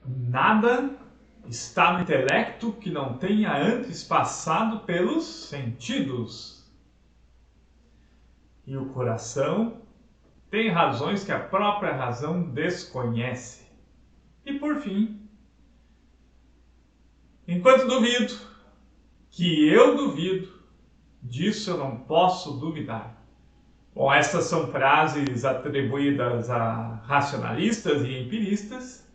Nada está no intelecto que não tenha antes passado pelos sentidos. E o coração tem razões que a própria razão desconhece. E por fim, enquanto duvido, que eu duvido, disso eu não posso duvidar. Bom, estas são frases atribuídas a racionalistas e empiristas,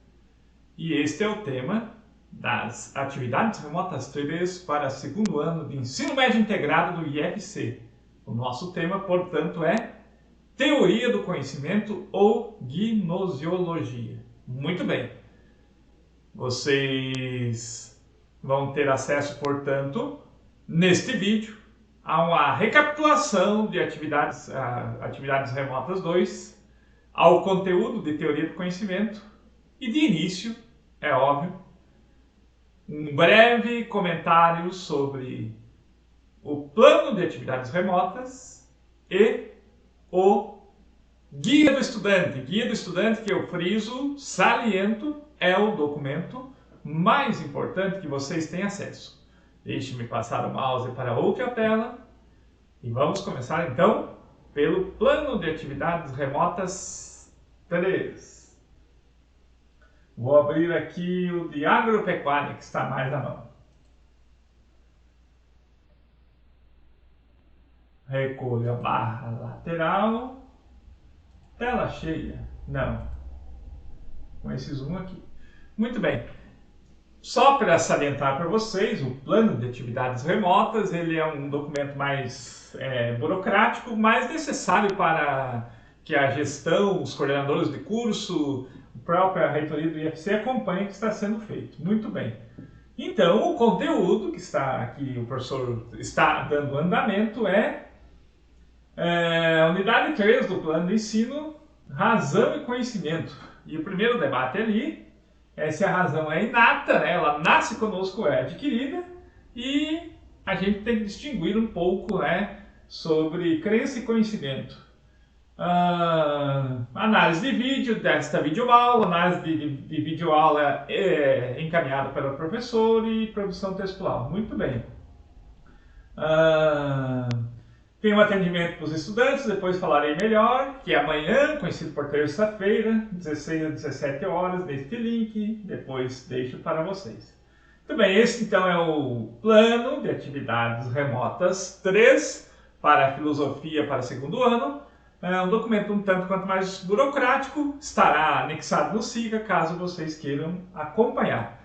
e este é o tema das atividades remotas 3 para segundo ano de ensino médio integrado do IFC. O nosso tema, portanto, é teoria do conhecimento ou gnosiologia. Muito bem. Vocês vão ter acesso, portanto, neste vídeo, a uma recapitulação de atividades remotas 2, ao conteúdo de teoria do conhecimento e, de início, é óbvio, um breve comentário sobre o plano de atividades remotas e o guia do estudante. Guia do estudante, que eu friso, saliento, é o documento mais importante que vocês têm acesso. Deixe-me passar o mouse para outra tela e vamos começar então pelo plano de atividades remotas 3. Vou abrir aqui o de agropecuária, que está mais à mão. Recolho a barra lateral. Tela cheia? Não. Com esse zoom aqui. Muito bem. Só para salientar para vocês, o plano de atividades remotas, ele é um documento mais burocrático, mas necessário para que a gestão, os coordenadores de curso, a própria reitoria do IFC acompanhe o que está sendo feito. Muito bem. Então, o conteúdo que está aqui, o professor está dando andamento unidade 3 do plano de ensino, razão e conhecimento. E o primeiro debate ali é se a razão é inata, né? Ela nasce conosco ou é adquirida, e a gente tem que distinguir um pouco, né, sobre crença e conhecimento. Análise de vídeo desta videoaula, análise de videoaula encaminhada pelo professor e produção textual. Muito bem. Tem um atendimento para os estudantes, depois falarei melhor, que é amanhã, conhecido por terça-feira, 16 às 17 horas, neste link, depois deixo para vocês. Muito bem, esse então é o plano de atividades remotas 3 para a filosofia para segundo ano. É um documento um tanto quanto mais burocrático, estará anexado no SIGA, caso vocês queiram acompanhar.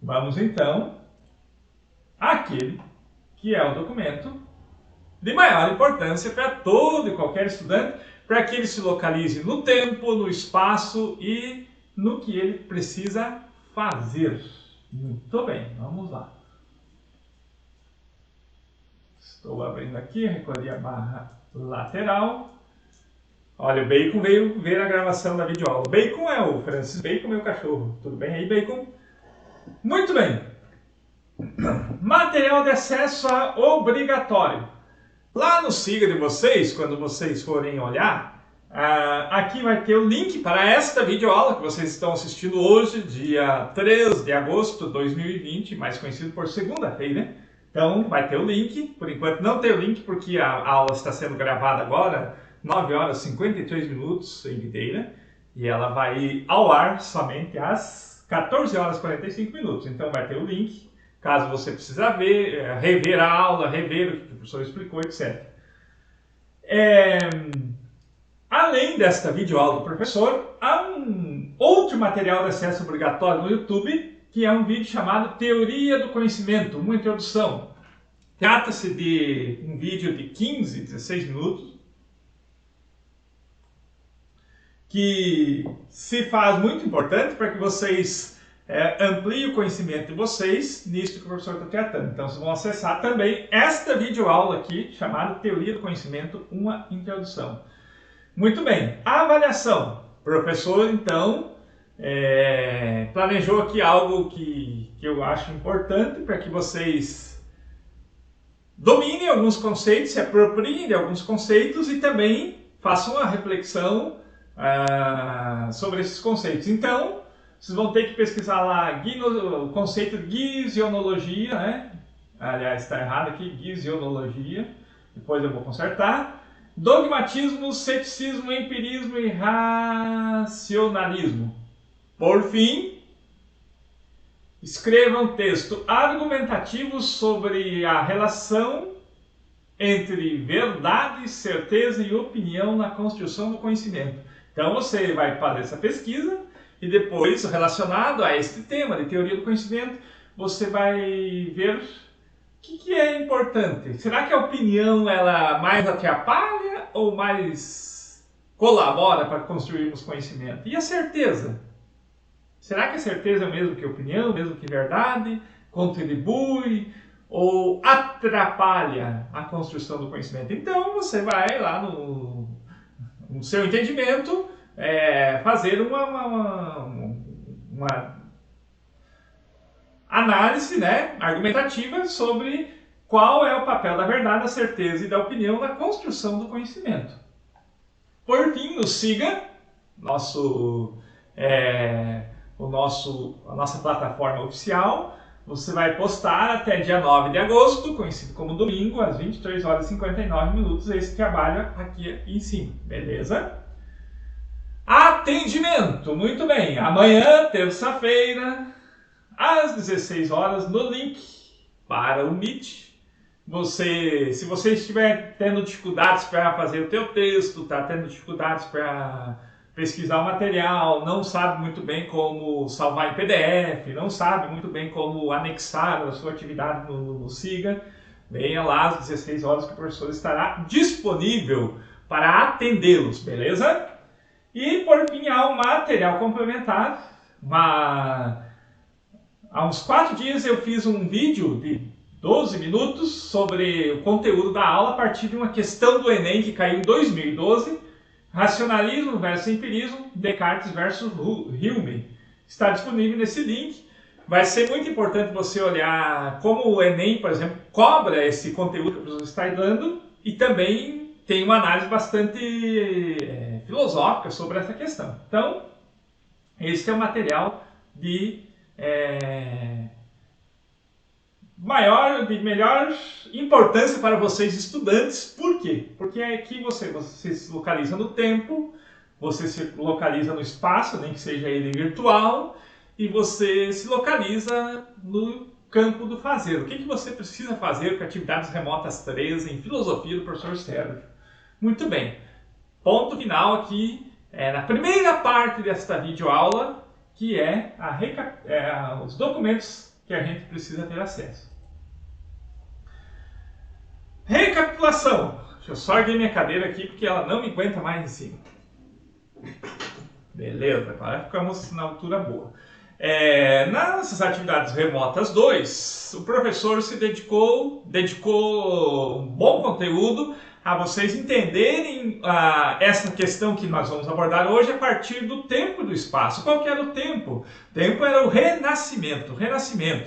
Vamos então àquele que é o documento de maior importância para todo e qualquer estudante, para que ele se localize no tempo, no espaço e no que ele precisa fazer. Muito bem, vamos lá. Estou abrindo aqui, recolhi a barra lateral. Olha, o Bacon veio ver a gravação da videoaula. O Bacon é o Francis Bacon, meu cachorro. Tudo bem aí, Bacon? Muito bem. Material de acesso obrigatório. Lá no SIGA de vocês, quando vocês forem olhar, aqui vai ter o link para esta videoaula que vocês estão assistindo hoje, dia 3 de agosto de 2020, mais conhecido por segunda-feira. Então vai ter o link, por enquanto não tem o link porque a aula está sendo gravada agora, 9 horas e 53 minutos em videira, e ela vai ao ar somente às 14 horas e 45 minutos. Então vai ter o link, caso você precisa ver, rever a aula, rever o que o professor explicou, etc. Além desta videoaula do professor, há um outro material de acesso obrigatório no YouTube, que é um vídeo chamado Teoria do Conhecimento, uma introdução. Trata-se de um vídeo de 15, 16 minutos, que se faz muito importante para que vocês ampliem o conhecimento de vocês nisso que o professor está tratando. Então, vocês vão acessar também esta videoaula aqui, chamada Teoria do Conhecimento, uma introdução. Muito bem, a avaliação. O professor, então, planejou aqui algo que eu acho importante para que vocês dominem alguns conceitos, se apropriem de alguns conceitos e também façam uma reflexão sobre esses conceitos. Então, Vocês vão ter que pesquisar lá o conceito de gizionologia, né? Aliás, está errado aqui, gizionologia. Depois eu vou consertar. Dogmatismo, ceticismo, empirismo e racionalismo. Por fim, escreva um texto argumentativo sobre a relação entre verdade, certeza e opinião na construção do conhecimento. Então você vai fazer essa pesquisa e depois, relacionado a este tema de teoria do conhecimento, você vai ver o que é importante. Será que a opinião ela mais atrapalha ou mais colabora para construirmos conhecimento? E a certeza? Será que a certeza é o mesmo que a opinião, mesmo que verdade? Contribui ou atrapalha a construção do conhecimento? Então você vai lá no seu entendimento fazer uma análise, né, argumentativa sobre qual é o papel da verdade, da certeza e da opinião na construção do conhecimento. Por fim, nos siga, a nossa plataforma oficial. Você vai postar até dia 9 de agosto, conhecido como domingo, às 23 horas e 59 minutos, esse trabalho aqui em cima, beleza? Atendimento, muito bem, amanhã, terça-feira, às 16 horas, no link para o Meet. Se você estiver tendo dificuldades para fazer o teu texto, está tendo dificuldades para pesquisar o material, não sabe muito bem como salvar em PDF, não sabe muito bem como anexar a sua atividade no Siga, venha lá às 16 horas que o professor estará disponível para atendê-los, beleza? E por fim, há um material complementar. Há uns 4 dias eu fiz um vídeo de 12 minutos sobre o conteúdo da aula a partir de uma questão do Enem que caiu em 2012, racionalismo versus empirismo, Descartes versus Hume. Está disponível nesse link. Vai ser muito importante você olhar como o Enem, por exemplo, cobra esse conteúdo que o professor está dando e também tem uma análise bastante filosófica sobre essa questão. Então, esse é o material de melhor importância para vocês estudantes. Por quê? Porque aqui você se localiza no tempo, você se localiza no espaço, nem que seja ele virtual, e você se localiza no campo do fazer. O que você precisa fazer com atividades remotas 3 em filosofia do professor Sérgio? Muito bem. Ponto final aqui na primeira parte desta videoaula, que é os documentos que a gente precisa ter acesso. Recapitulação. Deixa eu só erguer minha cadeira aqui porque ela não me aguenta mais em cima. Beleza, agora ficamos na altura boa. Nessas atividades remotas 2, o professor se dedicou um bom conteúdo a vocês entenderem essa questão que nós vamos abordar hoje a partir do tempo e do espaço. Qual que era o tempo? O tempo era o renascimento,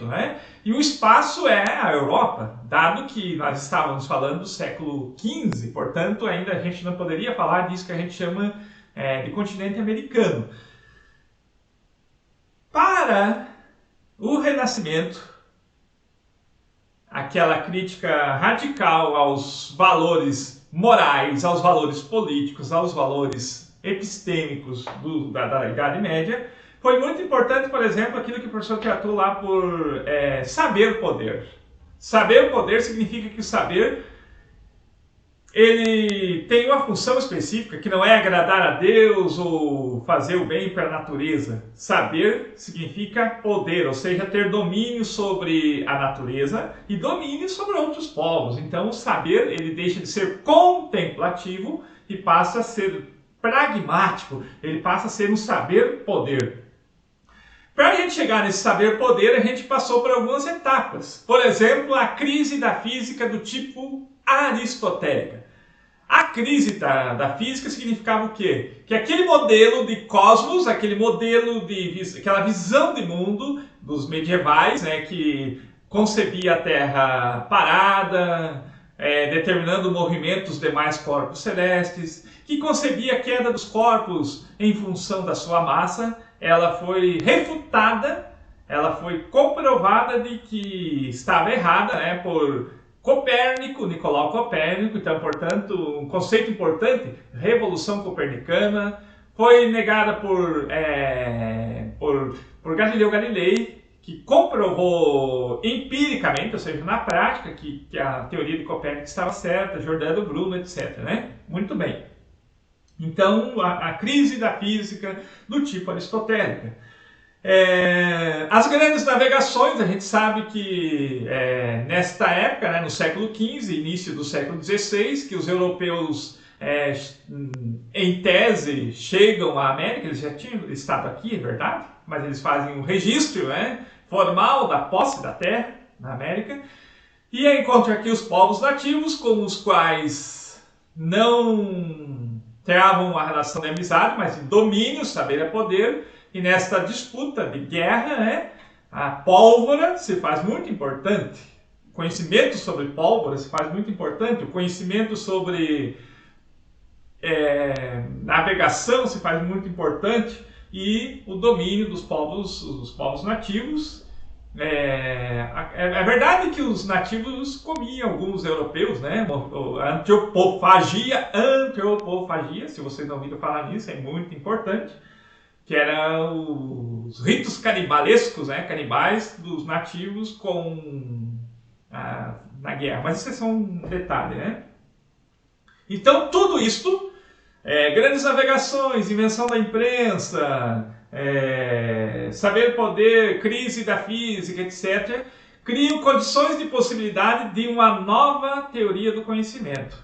né? E o espaço é a Europa, dado que nós estávamos falando do século XV, portanto ainda a gente não poderia falar disso que a gente chama de continente americano. Para o Renascimento, aquela crítica radical aos valores morais, aos valores políticos, aos valores epistêmicos da Idade Média, foi muito importante, por exemplo, aquilo que o professor tratou lá por saber poder. Saber poder significa que o saber ele tem uma função específica que não é agradar a Deus ou fazer o bem para a natureza. Saber significa poder, ou seja, ter domínio sobre a natureza e domínio sobre outros povos. Então, o saber ele deixa de ser contemplativo e passa a ser pragmático. Ele passa a ser um saber-poder. Para a gente chegar nesse saber-poder, a gente passou por algumas etapas. Por exemplo, a crise da física do tipo aristotélica. A crise da física significava o quê? Que aquele modelo de cosmos, aquela visão de mundo dos medievais, né, que concebia a Terra parada, determinando o movimento dos demais corpos celestes, que concebia a queda dos corpos em função da sua massa, ela foi refutada, ela foi comprovada de que estava errada, né, por Copérnico, Nicolau Copérnico. Então, portanto, um conceito importante, Revolução Copernicana, foi negada por Galileu Galilei, que comprovou empiricamente, ou seja, na prática, que a teoria de Copérnico estava certa, Giordano Bruno, etc. Né? Muito bem. Então, a crise da física do tipo aristotélica. As grandes navegações, a gente sabe que nesta época, né, no século XV, início do século XVI, que os europeus, em tese, chegam à América. Eles já tinham estado aqui, é verdade, mas eles fazem um registro, né, formal da posse da terra na América, e encontram aqui os povos nativos, com os quais não travam uma relação de amizade, mas de domínio, saber é poder. E nesta disputa de guerra, né, a pólvora se faz muito importante. O conhecimento sobre pólvora se faz muito importante. O conhecimento sobre navegação se faz muito importante. E o domínio dos povos nativos. É verdade que os nativos comiam alguns europeus, né? Antropofagia, se vocês não ouviram falar nisso, é muito importante. Que eram os ritos canibalescos, né, canibais dos nativos na guerra. Mas isso é só um detalhe, né? Então, tudo isto, grandes navegações, invenção da imprensa, saber poder, crise da física, etc., criam condições de possibilidade de uma nova teoria do conhecimento.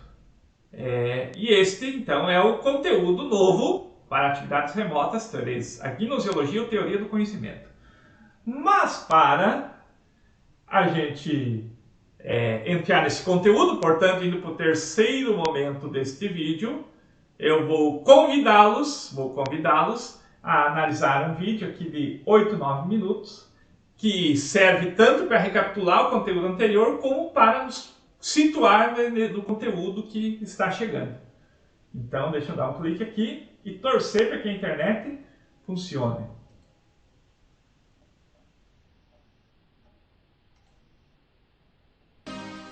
E este, então, é o conteúdo novo para atividades remotas 3, a gnoseologia ou teoria do conhecimento. Mas para a gente entrar nesse conteúdo, portanto, indo para o terceiro momento deste vídeo, eu vou convidá-los a analisar um vídeo aqui de 8, 9 minutos, que serve tanto para recapitular o conteúdo anterior, como para nos situar no conteúdo que está chegando. Então, deixa eu dar um clique aqui e torcer para que a internet funcione.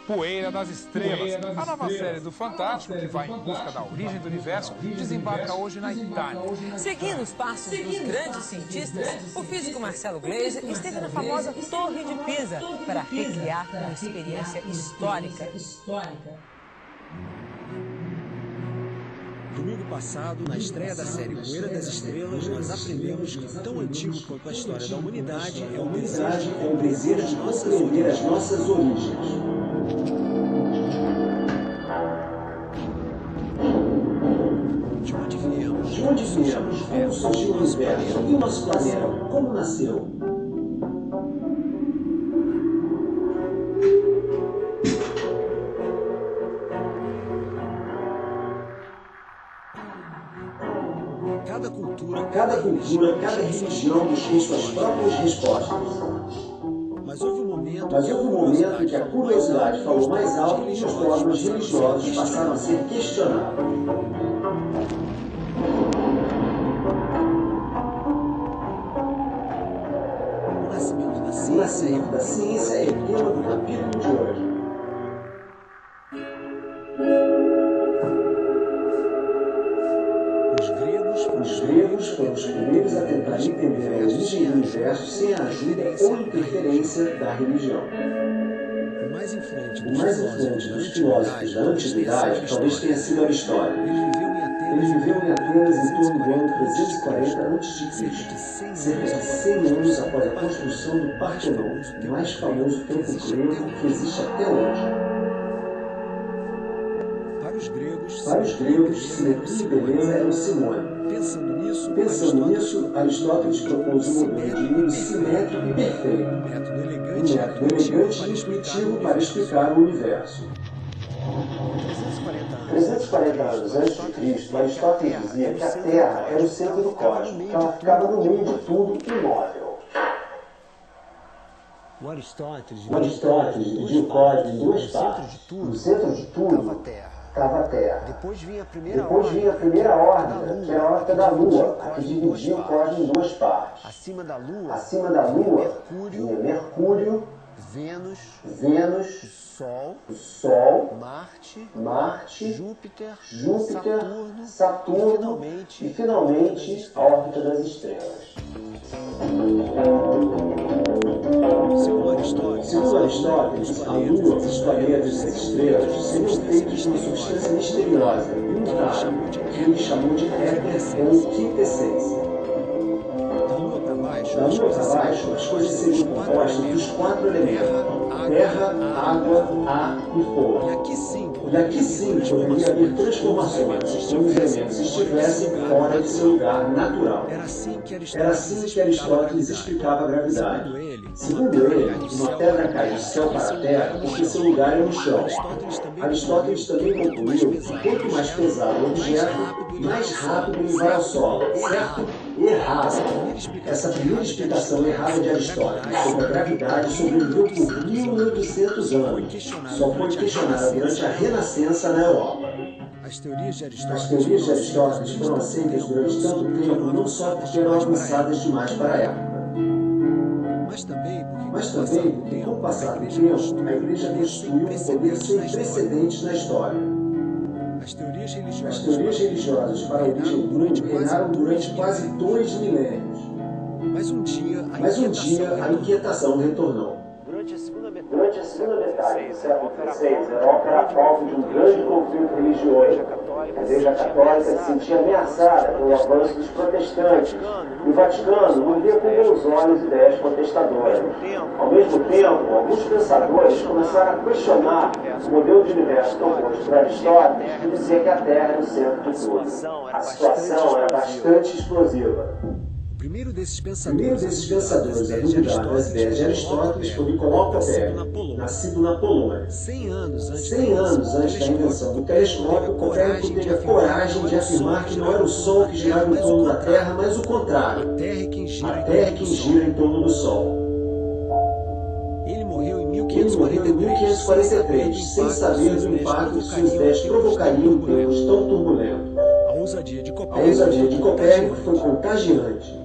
Poeira das Estrelas, a nova série do Fantástico, que vai em busca da origem do universo, desembarca hoje na Itália. Seguindo os passos dos grandes cientistas, o físico Marcelo Gleiser esteve na famosa Torre de Pisa para recriar uma experiência histórica. Domingo passado, na estreia da série Poeira das Estrelas, nós aprendemos que tão antigo quanto a história da humanidade é o desejo de compreender as nossas origens. De onde viemos? Como surgiu o universo? E o nosso planeta? Como nasceu? Cada cultura, cada religião buscou suas próprias respostas. Mas houve um momento em que a curiosidade falou mais alto e os dogmas religiosos passaram a ser questionados. O nascimento da ciência é o tema do capítulo de hoje. Os gregos foram os primeiros a tentar entender a origem do universo sem a ajuda ou interferência da religião. O mais influente dos filósofos da antiguidade talvez tenha sido Aristóteles. Ele viveu em Atenas em torno do ano 340 a.C., cerca de 100 anos após a construção do Partenon, o mais famoso templo grego que existe até hoje. Para os gregos, simetria e beleza eram sinônimos. Pensando nisso, Aristóteles propôs um modelo de nível simétrico e perfeito, um método elegante e intuitivo para explicar o universo. 340 anos antes de Cristo, Aristóteles dizia que a Terra era o centro do cosmos, que ela ficava no meio de tudo, imóvel. O Aristóteles dividiu o cosmos em duas partes. No centro de tudo estava estava a Terra. Depois vinha a primeira órbita, que era a órbita da Lua, a que dividia o cosmos em duas partes. Acima da Lua vinha Mercúrio, Vênus, o Sol, Marte, Júpiter, Saturno e finalmente a órbita das estrelas. Segundo Aristóteles, a Lua, os planetas e as estrelas seriam feitos de uma substância misteriosa, imutável, que ele chamou de éter ou quintessência. Da Lua para baixo, as coisas seriam compostas dos 4 elementos: terra, água, ar e fogo. E aqui sim poderia haver transformações, quando os elementos estivessem fora de seu lugar natural. Era assim que Aristóteles explicava a gravidade. Segundo ele, uma pedra cai do céu para a terra porque seu lugar é no chão. Aristóteles também concluiu que quanto mais pesado o objeto, mais rápido ele vai ao solo. Certo? Errado. Essa primeira explicação errada de Aristóteles sobre a gravidade sobreviveu por 1800 anos. Só foi questionada durante a Renascença na Europa. As teorias de Aristóteles foram aceitas durante tanto tempo não só porque eram avançadas demais para a época, mas também porque, com o passar do tempo, a Igreja destruiu um poder sem precedentes na história. As teorias religiosas para a origem do mundo reinaram durante quase 2 milênios. Mas um dia a inquietação retornou. Durante a segunda metade do século XVI, a Europa era palco de um grande conflito religioso. A Igreja Católica se sentia ameaçada pelo avanço dos protestantes. E o Vaticano não via com bons olhos ideias contestadoras. Ao mesmo tempo, alguns pensadores começaram a questionar o modelo de universo proposto por Aristóteles, que dizia que a Terra era o centro de tudo. A situação era bastante explosiva. O primeiro desses pensadores a duvidar das ideias de Aristóteles foi Nicolau Copérnico, nascido na Polônia. 100 anos antes da invenção do telescópio, Copérnico teve a coragem de afirmar que não era o Sol que girava em torno da Terra, mas o contrário. A Terra é quem gira em torno do Sol. Ele morreu em 1543, sem saber do impacto que suas ideias provocariam em tempos tão turbulentos. A ousadia de Copérnico foi contagiante.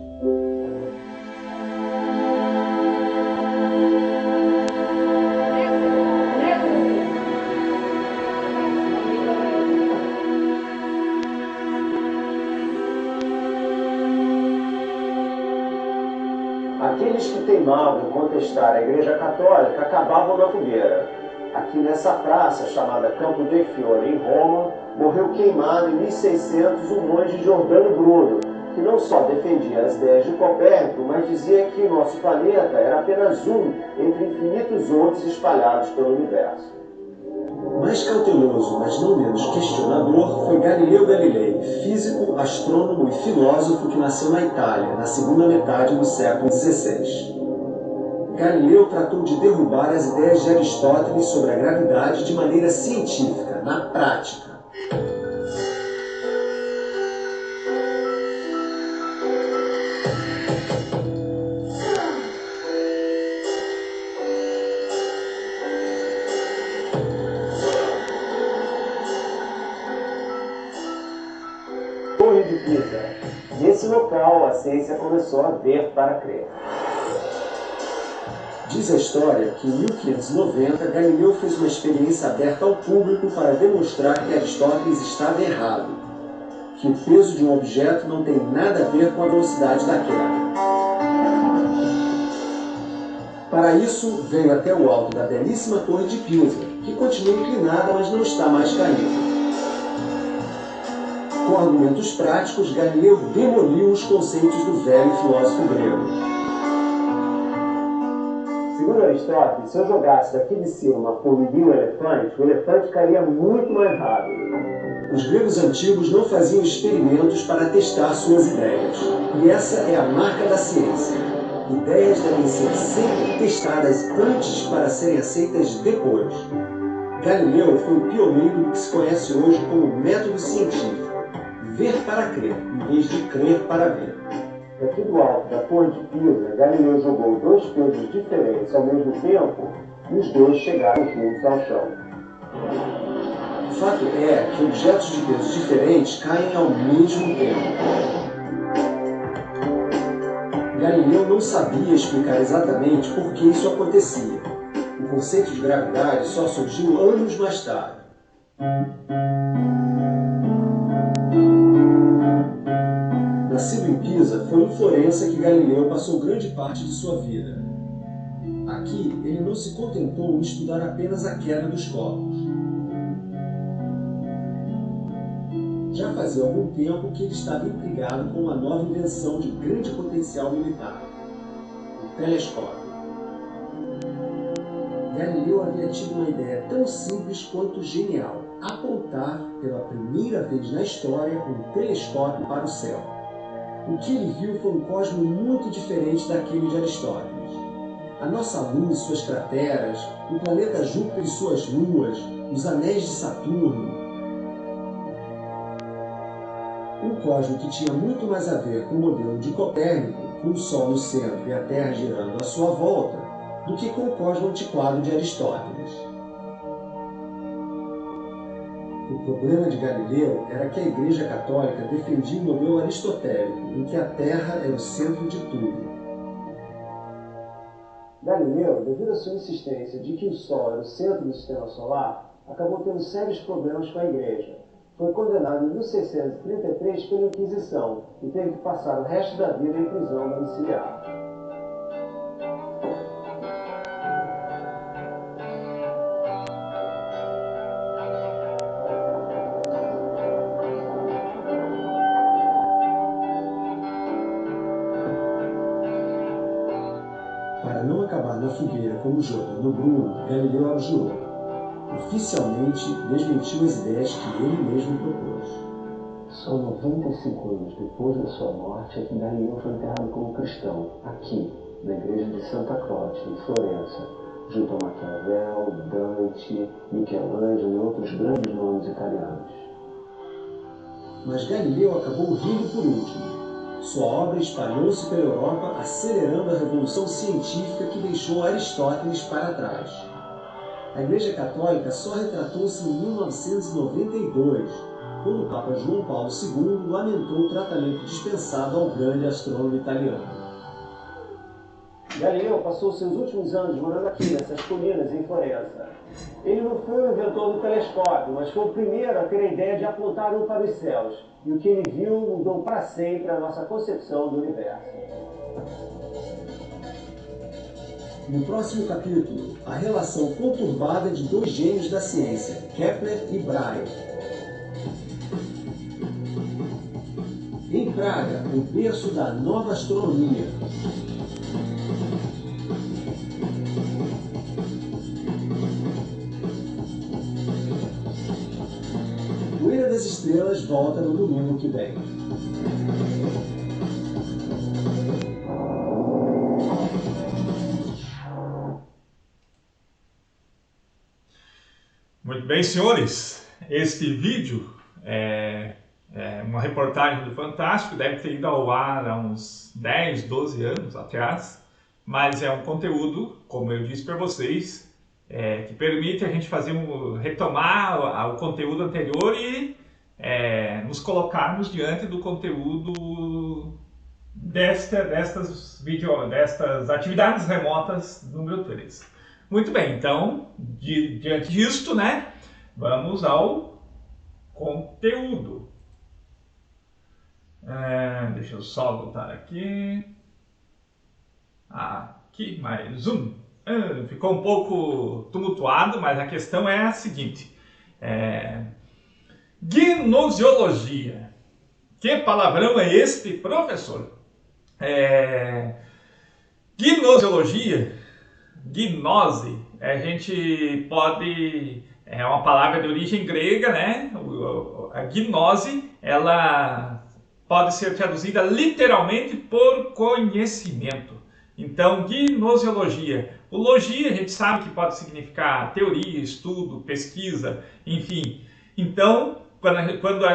Aqueles que teimavam em contestar a Igreja Católica acabavam na fogueira. Aqui nessa praça, chamada Campo dei Fiori, em Roma, morreu queimado em 1600 o monge Giordano Bruno, que não só defendia as ideias de Copérnico, mas dizia que o nosso planeta era apenas um entre infinitos outros espalhados pelo universo. Mais cauteloso, mas não menos questionador, foi Galileu Galilei, físico, astrônomo e filósofo que nasceu na Itália, na segunda metade do século XVI. Galileu tratou de derrubar as ideias de Aristóteles sobre a gravidade de maneira científica, na prática. Torre de Pisa. Nesse local, a ciência começou a ver para crer. Diz a história que em 1590, Galileu fez uma experiência aberta ao público para demonstrar que Aristóteles estava errado, que o peso de um objeto não tem nada a ver com a velocidade da queda. Para isso, veio até o alto da belíssima Torre de Pisa, que continua inclinada, mas não está mais caindo. Com argumentos práticos, Galileu demoliu os conceitos do velho filósofo grego. Segundo Aristóteles, se eu jogasse daqui de cima uma formiguinha no elefante, o elefante cairia muito mais rápido. Os gregos antigos não faziam experimentos para testar suas ideias. E essa é a marca da ciência. Ideias devem ser sempre testadas antes para serem aceitas depois. Galileu foi o pioneiro do que se conhece hoje como método científico. Ver para crer, em vez de crer para ver. Aqui do alto da Torre de Pisa, Galileu jogou 2 pesos diferentes ao mesmo tempo e os dois chegaram juntos ao chão. fato é que objetos de pesos diferentes caem ao mesmo tempo. Galileu não sabia explicar exatamente por que isso acontecia. O conceito de gravidade só surgiu anos mais tarde. Nascido em Pisa, foi em Florença que Galileu passou grande parte de sua vida. Aqui, ele não se contentou em estudar apenas a queda dos corpos. Já fazia algum tempo que ele estava intrigado com uma nova invenção de grande potencial militar, o telescópio. Galileu havia tido uma ideia tão simples quanto genial: apontar pela primeira vez na história um telescópio para o céu. O que ele viu foi um cosmo muito diferente daquele de Aristóteles. A nossa Lua e suas crateras, o planeta Júpiter e suas luas, os anéis de Saturno. Um cosmo que tinha muito mais a ver com o modelo de Copérnico, com o Sol no centro e a Terra girando à sua volta, do que com o cosmo antiquado de Aristóteles. O problema de Galileu era que a Igreja Católica defendia o modelo aristotélico, em que a Terra era o centro de tudo. Galileu, devido à sua insistência de que o Sol era o centro do sistema solar, acabou tendo sérios problemas com a Igreja. Foi condenado em 1633 pela Inquisição e teve que passar o resto da vida em prisão domiciliar. Para não acabar na fogueira como Jota no Bruno, Galileu abjurou. Oficialmente desmentiu as ideias que ele mesmo propôs. Só 95 anos depois da sua morte é que Galileu foi enterrado como cristão, aqui, na igreja de Santa Croce, em Florença, junto a Maquiavel, Dante, Michelangelo e outros grandes nomes italianos. Mas Galileu acabou rindo por último. Sua obra espalhou-se pela Europa, acelerando a revolução científica que deixou Aristóteles para trás. A Igreja Católica só retratou-se em 1992, quando o Papa João Paulo II lamentou o tratamento dispensado ao grande astrônomo italiano. Galileu passou seus últimos anos morando aqui, nessas colinas, em Florença. Ele não foi o inventor do telescópio, mas foi o primeiro a ter a ideia de apontar um para os céus. E o que ele viu mudou para sempre a nossa concepção do universo. No próximo capítulo, a relação conturbada de dois gênios da ciência, Kepler e Brahe. Em Praga, o berço da nova astronomia. Poeira das Estrelas volta no domingo que vem. Muito bem, senhores, este vídeo é uma reportagem do Fantástico, deve ter ido ao ar há uns 10, 12 anos atrás, mas é um conteúdo, como eu disse para vocês, que permite a gente retomar o conteúdo anterior e nos colocarmos diante do conteúdo destas atividades remotas número 3. Muito bem, então, diante disto, né, vamos ao conteúdo. Deixa eu só voltar aqui. Aqui, mais um. Ficou um pouco tumultuado, mas a questão é a seguinte. Gnosiologia. Que palavrão é este, professor? Gnosiologia. Gnose, a gente pode, é uma palavra de origem grega, né? A gnose, ela pode ser traduzida literalmente por conhecimento. Então, gnosiologia. O logia a gente sabe que pode significar teoria, estudo, pesquisa, enfim. Então, quando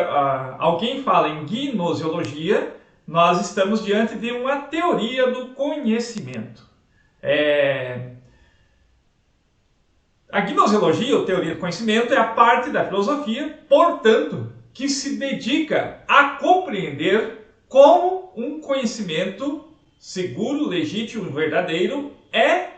alguém fala em gnosiologia, nós estamos diante de uma teoria do conhecimento. A gnoseologia, ou teoria do conhecimento, é a parte da filosofia, portanto, que se dedica a compreender como um conhecimento seguro, legítimo, verdadeiro é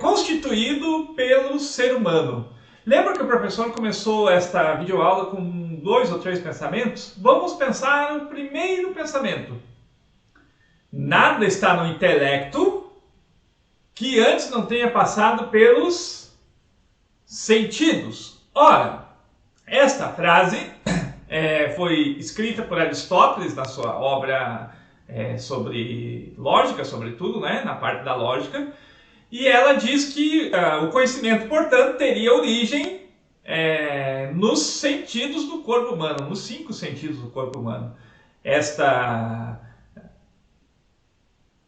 constituído pelo ser humano. Lembra que o professor começou esta videoaula com 2 ou 3 pensamentos? Vamos pensar no primeiro pensamento. Nada está no intelecto que antes não tenha passado pelos sentidos. Ora, esta frase foi escrita por Aristóteles na sua obra sobre lógica, sobretudo, né, na parte da lógica, e ela diz que o conhecimento, portanto, teria origem nos sentidos do corpo humano, nos 5 sentidos do corpo humano. Esta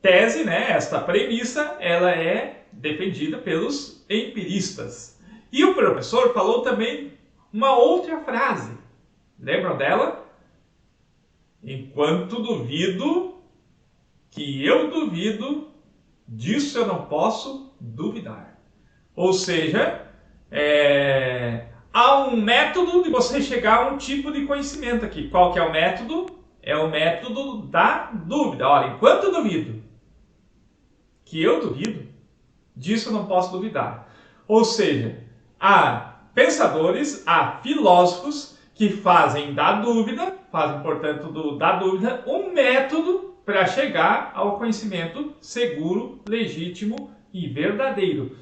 tese, né, esta premissa, ela é defendida pelos empiristas. E o professor falou também uma outra frase. Lembram dela? Enquanto duvido, que eu duvido, disso eu não posso duvidar. Ou seja, há um método de você chegar a um tipo de conhecimento aqui. Qual que é o método? É o método da dúvida. Olha, enquanto eu duvido, que eu duvido, disso eu não posso duvidar. Ou seja, há pensadores, há filósofos que fazem da dúvida, portanto, da dúvida, um método para chegar ao conhecimento seguro, legítimo e verdadeiro.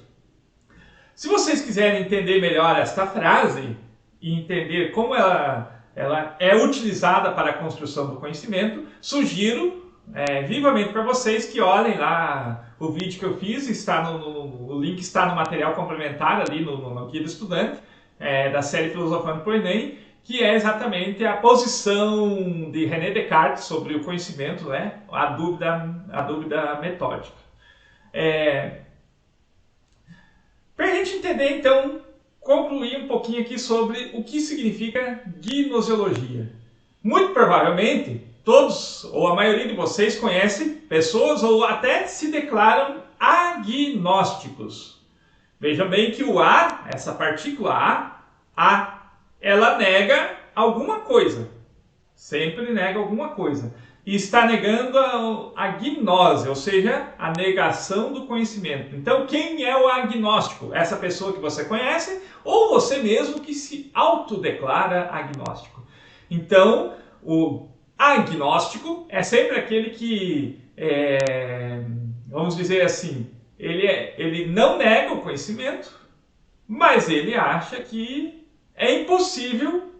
Se vocês quiserem entender melhor esta frase e entender como ela é utilizada para a construção do conhecimento, sugiro vivamente para vocês que olhem lá o vídeo que eu fiz, o link está no material complementar ali no Guia do Estudante, da série Filosofando pro Enem, que é exatamente a posição de René Descartes sobre o conhecimento, né? a dúvida metódica. Para a gente entender, então, concluir um pouquinho aqui sobre o que significa gnoseologia. Muito provavelmente, todos ou a maioria de vocês conhecem pessoas ou até se declaram agnósticos. Vejam bem que o A, essa partícula A, ela nega alguma coisa. Sempre nega alguma coisa. E está negando a gnose, ou seja, a negação do conhecimento. Então, quem é o agnóstico? Essa pessoa que você conhece ou você mesmo que se autodeclara agnóstico. Então, o agnóstico é sempre aquele que, vamos dizer assim, ele não nega o conhecimento, mas ele acha que é impossível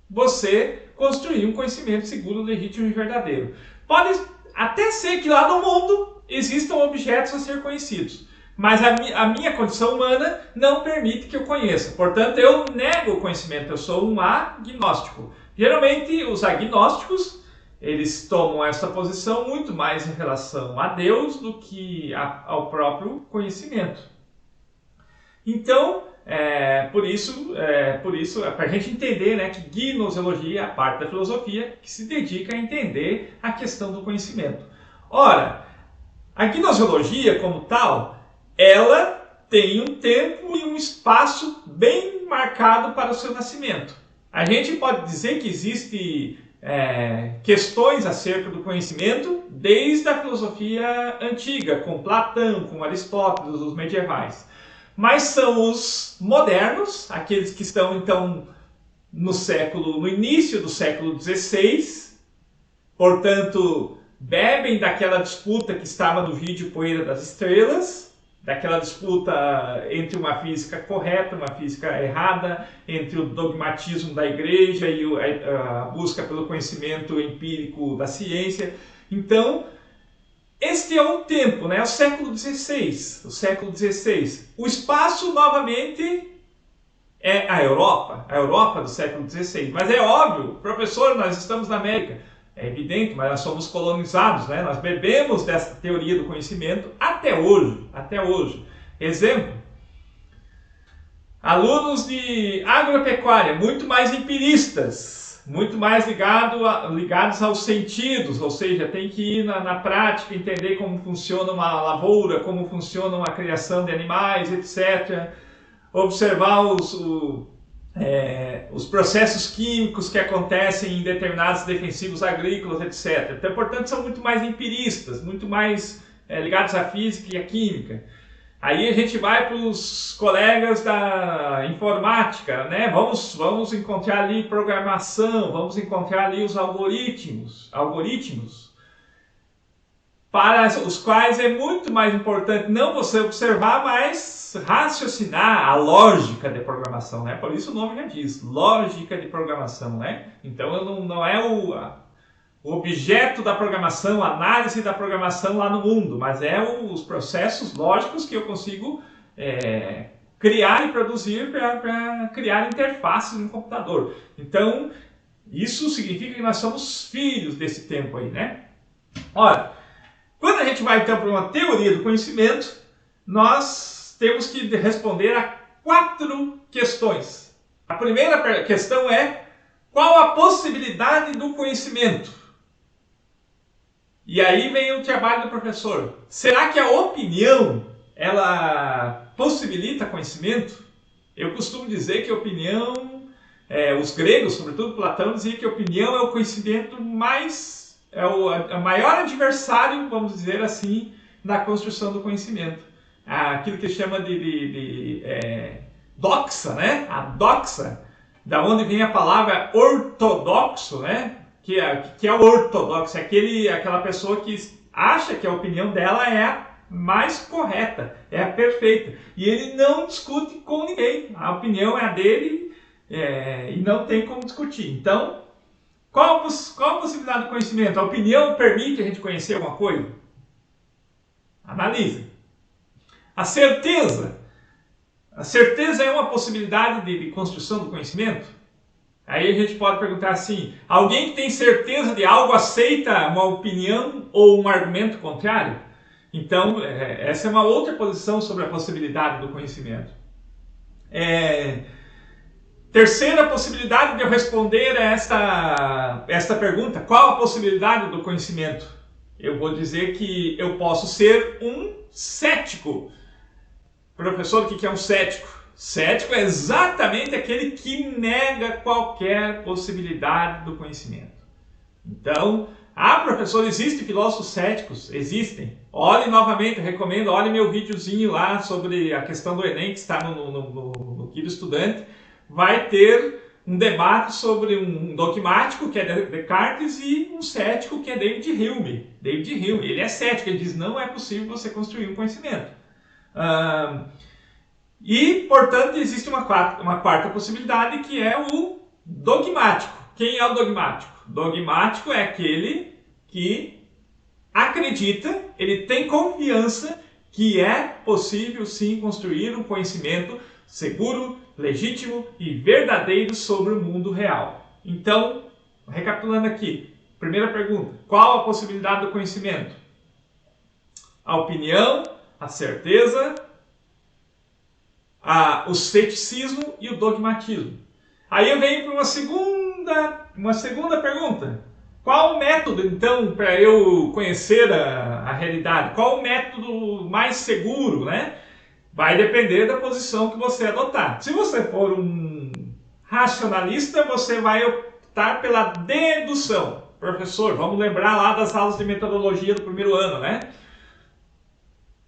você construir um conhecimento seguro, legítimo e verdadeiro. Pode até ser que lá no mundo existam objetos a ser conhecidos, mas a minha condição humana não permite que eu conheça. Portanto, eu nego o conhecimento, eu sou um agnóstico. Geralmente, os agnósticos, eles tomam essa posição muito mais em relação a Deus do que ao próprio conhecimento. Então, por isso, para a gente entender, né, que gnoseologia é a parte da filosofia que se dedica a entender a questão do conhecimento. Ora, a gnoseologia como tal, ela tem um tempo e um espaço bem marcado para o seu nascimento. A gente pode dizer que existem questões acerca do conhecimento desde a filosofia antiga, com Platão, com Aristóteles, os medievais. Mas são os modernos, aqueles que estão então no início do século XVI, portanto, bebem daquela disputa que estava no vídeo Poeira das Estrelas, daquela disputa entre uma física correta, uma física errada, entre o dogmatismo da igreja e a busca pelo conhecimento empírico da ciência. Então, este é um tempo, né? O século XVI. O espaço, novamente, é a Europa do século XVI. Mas é óbvio, professor, nós estamos na América. É evidente, mas nós somos colonizados, né? Nós bebemos dessa teoria do conhecimento até hoje. Exemplo, alunos de agropecuária, muito mais empiristas, muito mais ligados aos sentidos, ou seja, tem que ir na prática, entender como funciona uma lavoura, como funciona uma criação de animais, etc. observar os processos químicos que acontecem em determinados defensivos agrícolas, etc. Então, portanto, são muito mais empiristas, muito mais ligados à física e à química. Aí a gente vai para os colegas da informática, né? Vamos encontrar ali programação, vamos encontrar ali os algoritmos, para os quais é muito mais importante não você observar, mas raciocinar a lógica de programação, né? Por isso o nome já diz, lógica de programação, né? Então não é o objeto da programação, a análise da programação lá no mundo, mas é os processos lógicos que eu consigo criar e produzir para criar interfaces no computador. Então, isso significa que nós somos filhos desse tempo aí, né? Olha, quando a gente vai então para uma teoria do conhecimento, nós temos que responder a 4 questões. A primeira questão é: qual a possibilidade do conhecimento? E aí vem o trabalho do professor. Será que a opinião, ela possibilita conhecimento? Eu costumo dizer que a opinião, os gregos, sobretudo Platão, dizia que a opinião é o conhecimento mais, o maior adversário, vamos dizer assim, na construção do conhecimento. Aquilo que chama de doxa, né? A doxa, da onde vem a palavra ortodoxo, né? Que é o ortodoxo, aquela pessoa que acha que a opinião dela é a mais correta, é a perfeita. E ele não discute com ninguém, a opinião é a dele e não tem como discutir. Então, qual a possibilidade do conhecimento? A opinião permite a gente conhecer alguma coisa? Analise. A certeza é uma possibilidade de construção do conhecimento? Aí a gente pode perguntar assim: alguém que tem certeza de algo aceita uma opinião ou um argumento contrário? Então, essa é uma outra posição sobre a possibilidade do conhecimento. Terceira possibilidade de eu responder a esta pergunta: qual a possibilidade do conhecimento? Eu vou dizer que eu posso ser um cético. Professor, o que é um cético? Cético é exatamente aquele que nega qualquer possibilidade do conhecimento. Então, professor, existem filósofos céticos? Existem. Olhe novamente, recomendo, olhe meu videozinho lá sobre a questão do Enem, que está no Guia do Estudante. Vai ter um debate sobre um dogmático, que é Descartes, e um cético, que é David Hume. David Hume, ele é cético, ele diz: não é possível você construir um conhecimento. E, portanto, existe uma quarta possibilidade, que é o dogmático. Quem é o dogmático? Dogmático é aquele que acredita, ele tem confiança que é possível sim construir um conhecimento seguro, legítimo e verdadeiro sobre o mundo real. Então, recapitulando aqui, primeira pergunta: qual a possibilidade do conhecimento? A opinião, a certeza, o ceticismo e o dogmatismo. Aí eu venho para uma segunda pergunta: qual o método, então, para eu conhecer a realidade? Qual o método mais seguro, né? Vai depender da posição que você adotar. Se você for um racionalista, você vai optar pela dedução. Professor, vamos lembrar lá das aulas de metodologia do primeiro ano, né?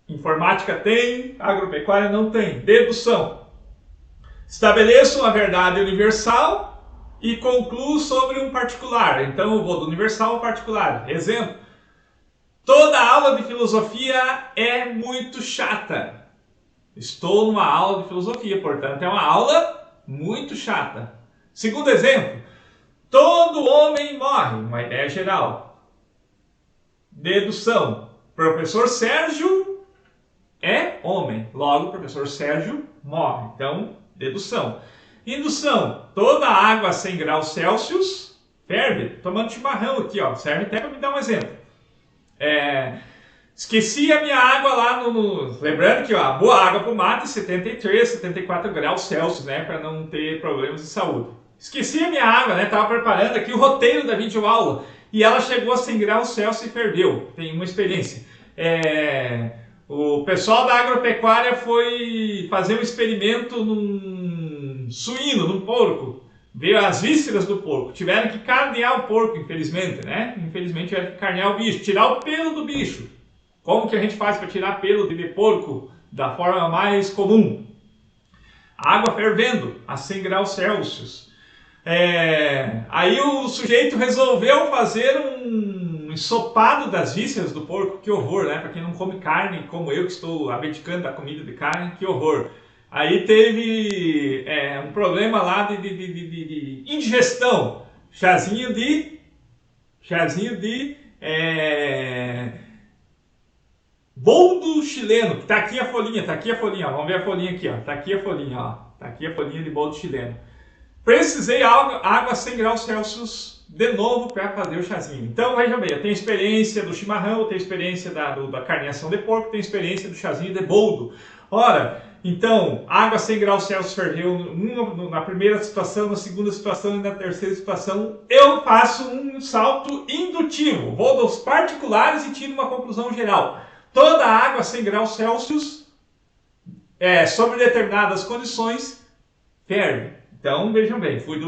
Informática tem, agropecuária não tem. Dedução. Estabeleço uma verdade universal e concluo sobre um particular. Então eu vou do universal ao particular. Exemplo: toda aula de filosofia é muito chata. Estou numa aula de filosofia, portanto é uma aula muito chata. Segundo exemplo: todo homem morre. Uma ideia geral. Dedução: professor Sérgio é homem, logo o professor Sérgio morre. Então, dedução. Indução: toda água a 100 graus Celsius ferve. Tomando chimarrão aqui, ó, serve até para me dar um exemplo. Esqueci a minha água lá lembrando que a boa água para o mate 73, 74 graus Celsius, né, para não ter problemas de saúde. Esqueci a minha água, né, estava preparando aqui o roteiro da videoaula e ela chegou a 100 graus Celsius e ferveu. Tem uma experiência. O pessoal da agropecuária foi fazer um experimento num suíno, num porco. Veio as vísceras do porco. Tiveram que carnear o porco, infelizmente, né? Infelizmente tiveram que carnear o bicho, tirar o pelo do bicho. Como que a gente faz para tirar pelo de porco da forma mais comum? Água fervendo a 100 graus Celsius. Aí o sujeito resolveu fazer um ensopado das vísceras do porco. Que horror, né? Para quem não come carne, como eu que estou abdicando da comida de carne, que horror. Aí teve um problema lá de indigestão. Chazinho de boldo chileno, que tá aqui a folhinha, ó. Vamos ver a folhinha aqui, ó. Tá aqui a folhinha, ó. Tá aqui a folhinha de boldo chileno. Precisei água a 100 graus Celsius de novo para fazer o chazinho. Então, veja bem, eu tenho experiência do chimarrão, eu tenho experiência da carneação de porco, tenho experiência do chazinho de boldo. Ora, então, água a 100 graus Celsius ferveu na primeira situação, na segunda situação e na terceira situação. Eu faço um salto indutivo. Vou dos particulares e tiro uma conclusão geral. Toda água a 100 graus Celsius, sob determinadas condições, ferve. Então, vejam bem, fui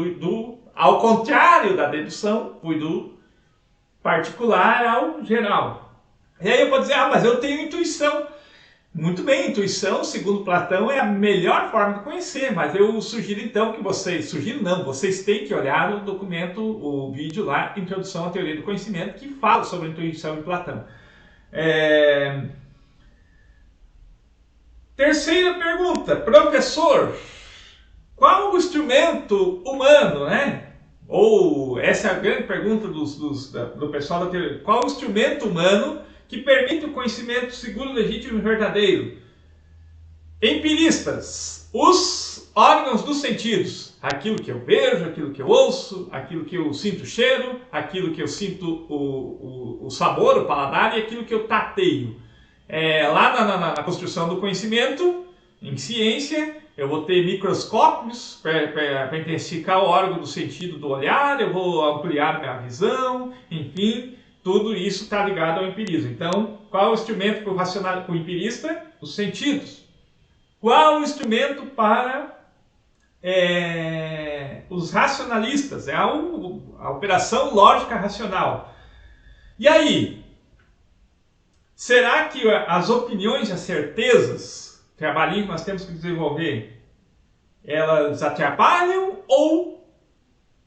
ao contrário da dedução, fui do particular ao geral. E aí eu vou dizer, mas eu tenho intuição. Muito bem, intuição, segundo Platão, é a melhor forma de conhecer, mas eu sugiro então que vocês têm que olhar o documento, o vídeo lá, Introdução à Teoria do Conhecimento, que fala sobre a intuição em Platão. Terceira pergunta, professor, qual o instrumento humano, né? Ou essa é a grande pergunta do pessoal da teoria, qual o instrumento humano que permite o conhecimento seguro, legítimo e verdadeiro? Empiristas, os órgãos dos sentidos, aquilo que eu vejo, aquilo que eu ouço, aquilo que eu sinto o cheiro, aquilo que eu sinto o sabor, o paladar e aquilo que eu tateio. Lá na construção do conhecimento, em ciência, eu vou ter microscópios para intensificar o órgão do sentido do olhar, eu vou ampliar minha visão, enfim, tudo isso está ligado ao empirismo. Então, qual é o instrumento para o empirista? Os sentidos. Qual o instrumento para os racionalistas? É a operação lógica racional. E aí, será que as opiniões e as certezas, trabalhinho que nós temos que desenvolver, elas atrapalham ou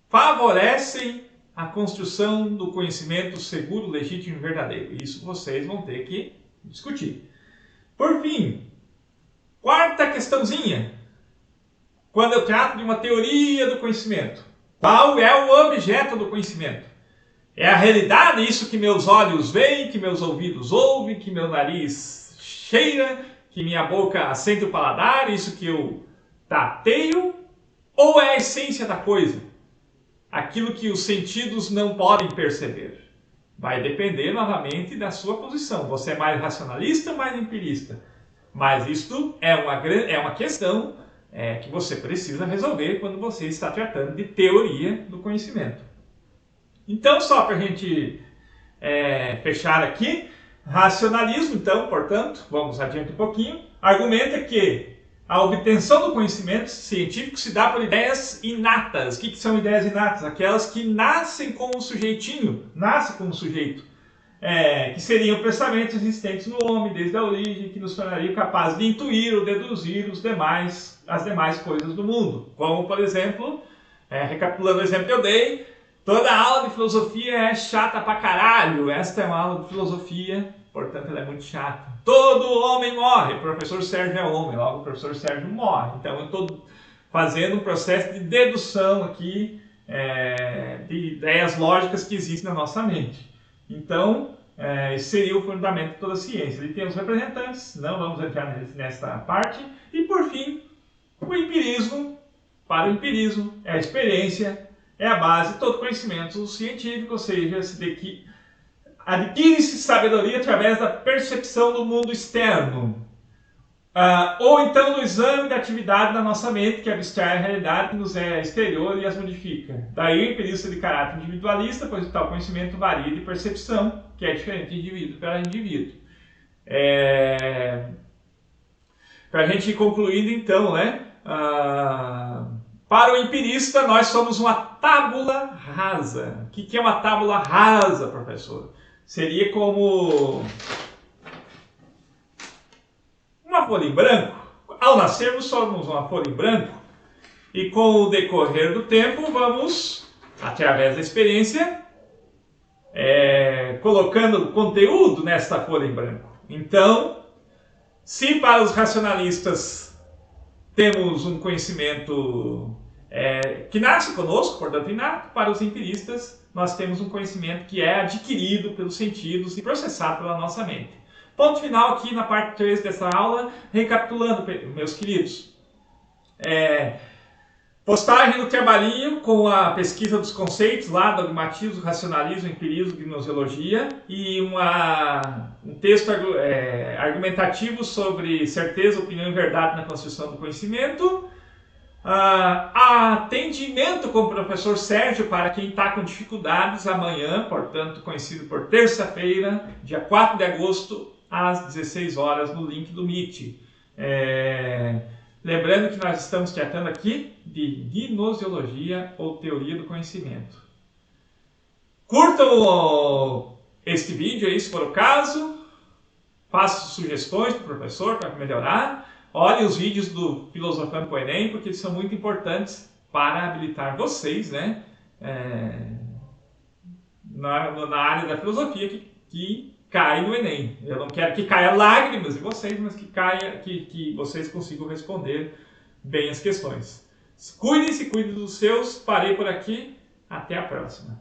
favorecem a construção do conhecimento seguro, legítimo e verdadeiro? Isso vocês vão ter que discutir. Por fim, quarta questãozinha. Quando eu trato de uma teoria do conhecimento, qual é o objeto do conhecimento? É a realidade, isso que meus olhos veem, que meus ouvidos ouvem, que meu nariz cheira, que minha boca sente o paladar, isso que eu tateio? Ou é a essência da coisa? Aquilo que os sentidos não podem perceber. Vai depender novamente da sua posição. Você é mais racionalista ou mais empirista? Mas isto é uma questão que você precisa resolver quando você está tratando de teoria do conhecimento. Então, só para a gente fechar aqui, racionalismo, então, portanto, vamos adiante um pouquinho, argumenta que a obtenção do conhecimento científico se dá por ideias inatas. O que são ideias inatas? Aquelas que nascem com o sujeitinho, nascem com o sujeito, que seriam pensamentos existentes no homem desde a origem, que nos tornariam capazes de intuir ou deduzir as demais coisas do mundo. Como, por exemplo, recapitulando o exemplo que eu dei, toda aula de filosofia é chata pra caralho. Esta é uma aula de filosofia, portanto ela é muito chata. Todo homem morre. O professor Sérgio é homem, logo o professor Sérgio morre. Então eu estou fazendo um processo de dedução aqui de ideias lógicas que existem na nossa mente. Então, esse seria o fundamento de toda a ciência. Ele tem os representantes, não vamos entrar nesta parte. E por fim, o empirismo. Para o empirismo, é a experiência, é a base de todo conhecimento científico, ou seja, adquire-se sabedoria através da percepção do mundo externo. Ou então do exame da atividade da nossa mente, que abstrai a realidade que nos é exterior e as modifica. Daí o empirismo de caráter individualista, pois o tal conhecimento varia de percepção, que é diferente de indivíduo para indivíduo. Para a gente ir concluindo então, né? Para o empirista, nós somos uma tábula rasa. O que é uma tábula rasa, professor? Seria como uma folha em branco. Ao nascermos, somos uma folha em branco. E com o decorrer do tempo, vamos, através da experiência, colocando conteúdo nesta folha em branco. Então, se para os racionalistas temos um conhecimento que nasce conosco, portanto inato, para os empiristas nós temos um conhecimento que é adquirido pelos sentidos e processado pela nossa mente. Ponto final aqui na parte 3 dessa aula, recapitulando, meus queridos. Postagem do trabalhinho com a pesquisa dos conceitos lá, dogmatismo, racionalismo, empirismo, gnosiologia, e um texto argumentativo sobre certeza, opinião e verdade na construção do conhecimento. Atendimento com o professor Sérgio para quem está com dificuldades amanhã, portanto conhecido por terça-feira, dia 4 de agosto, às 16 horas, no link do Meet. Lembrando que nós estamos tratando aqui de gnosiologia ou teoria do conhecimento. Curtam este vídeo aí, se for o caso. Façam sugestões para o professor para melhorar. Olhem os vídeos do Filosofando com o Enem, porque eles são muito importantes para habilitar vocês, né, na área da filosofia que cai no Enem. Eu não quero que caia lágrimas de vocês, mas que vocês consigam responder bem as questões. Cuidem-se, cuidem dos seus. Parei por aqui. Até a próxima.